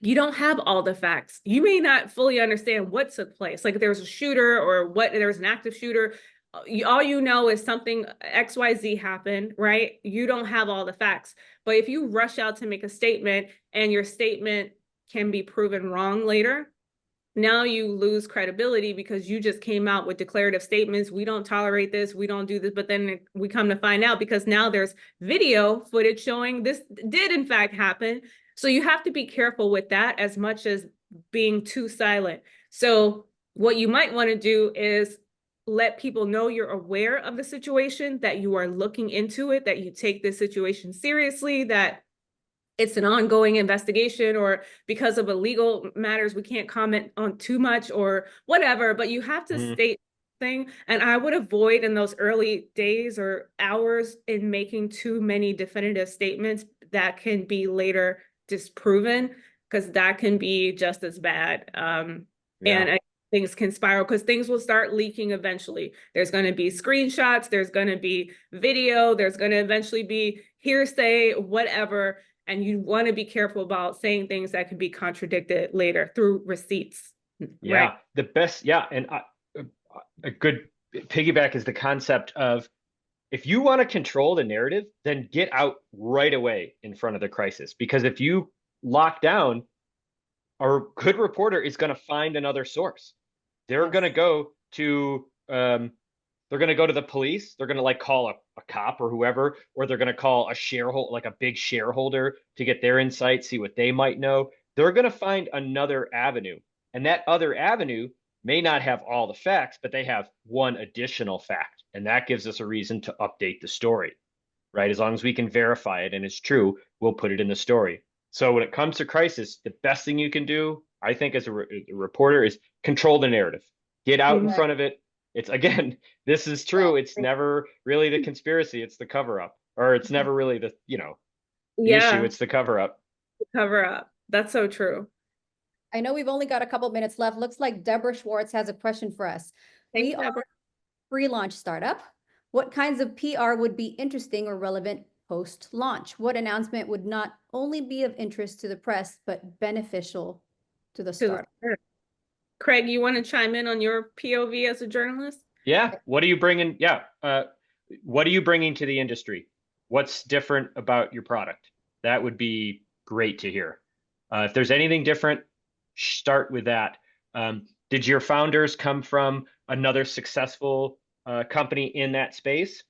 you don't have all the facts. You may not fully understand what took place. Like there's a shooter or there's an active shooter. All you know is something XYZ happened, right? You don't have all the facts. But if you rush out to make a statement and your statement can be proven wrong later, now you lose credibility because you just came out with declarative statements. We don't tolerate this. We don't do this. But then we come to find out, because now there's video footage showing this did in fact happen. So you have to be careful with that as much as being too silent. So what you might want to do is let people know you're aware of the situation, that you are looking into it, that you take this situation seriously, that it's an ongoing investigation, or because of illegal matters, we can't comment on too much or whatever, but you have to state thing. And I would avoid in those early days or hours in making too many definitive statements that can be later disproven, because that can be just as bad. And things can spiral, because things will start leaking eventually. There's going to be screenshots, there's going to be video, there's going to eventually be hearsay, whatever. And you want to be careful about saying things that could be contradicted later through receipts. Yeah, right? the best. Yeah, and a good piggyback is the concept of, if you want to control the narrative, then get out right away in front of the crisis. Because if you lock down, a good reporter is going to find another source. They're going to go to they're going to go to the police. They're going to like call a cop or whoever, or they're going to call a shareholder, like a big shareholder, to get their insight, see what they might know. They're going to find another avenue. And that other avenue may not have all the facts, but they have one additional fact. And that gives us a reason to update the story, right? As long as we can verify it and it's true, we'll put it in the story. So when it comes to crisis, the best thing you can do, I think, as a reporter, is control the narrative. Get out in front of it. It's, again, this is true. It's never really the conspiracy. It's the cover up, or it's never really the issue. It's the cover up. Cover up. That's so true. I know we've only got a couple minutes left. Looks like Deborah Schwartz has a question for us. We are a pre-launch startup. What kinds of PR would be interesting or relevant post-launch? What announcement would not only be of interest to the press, but beneficial to the startup? Craig, you want to chime in on your POV as a journalist? Yeah. What are you bringing? Yeah. What are you bringing to the industry? What's different about your product? That would be great to hear. If there's anything different, start with that. Did your founders come from another successful company in that space?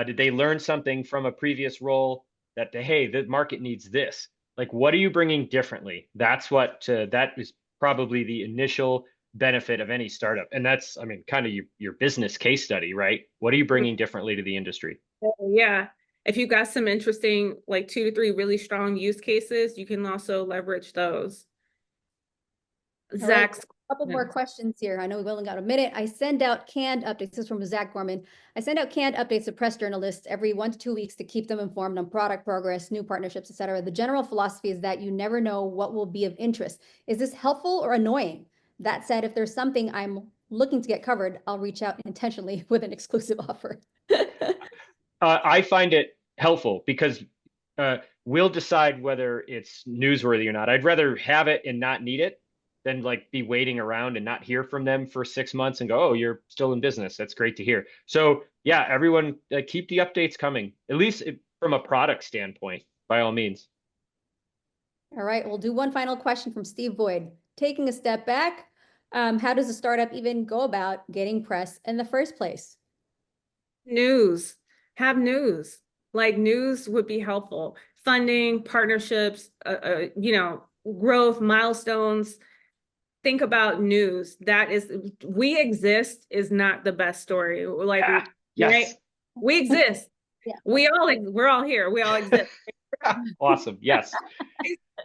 Did they learn something from a previous role that, hey, the market needs this? Like, what are you bringing differently? That's what, that is probably the initial benefit of any startup. And that's, I mean, kind of your business case study, right? What are you bringing differently to the industry? Yeah. If you've got some interesting, like 2 to 3 really strong use cases, you can also leverage those. Zach's a couple more questions here. I know we've only got a minute. I send out canned updates. This is from Zach Gorman. I send out canned updates to press journalists every 1 to 2 weeks to keep them informed on product progress, new partnerships, etc. The general philosophy is that you never know what will be of interest. Is this helpful or annoying? That said, if there's something I'm looking to get covered, I'll reach out intentionally with an exclusive offer. I find it helpful because we'll decide whether it's newsworthy or not. I'd rather have it and not need it than like be waiting around and not hear from them for 6 months and go, oh, you're still in business. That's great to hear. So yeah, everyone keep the updates coming, at least from a product standpoint, by all means. All right, we'll do one final question from Steve Boyd. Taking a step back, how does a startup even go about getting press in the first place? News. Have news. Like, news would be helpful. Funding, partnerships, growth, milestones. Think about news. That is, we exist is not the best story. Like, yes. Right? We exist. Yeah. we're all here. We all exist. Awesome. Yes.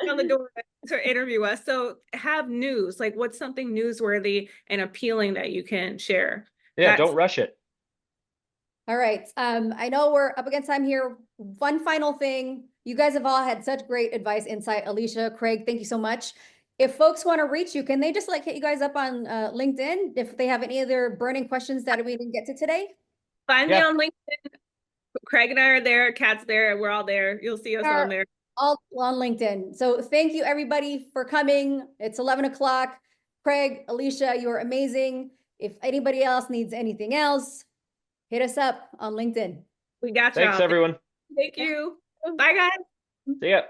On the door to interview us. So have news, like what's something newsworthy and appealing that you can share? Yeah. That's Don't rush it. All right. I know we're up against time here. One final thing. You guys have all had such great advice, insight. Alysha, Craig, thank you so much. If folks want to reach you, can they just like hit you guys up on LinkedIn if they have any other burning questions that we didn't get to today? find me Yeah. on LinkedIn. Craig and I are there, Kat's there, we're all there. You'll see us Are on there. all on LinkedIn. So thank you everybody for coming. It's 11 o'clock. Craig, Alysha, you're amazing. If anybody else needs anything else, hit us up on LinkedIn. We got you Thanks, out. everyone. Thank you. Bye guys. See ya.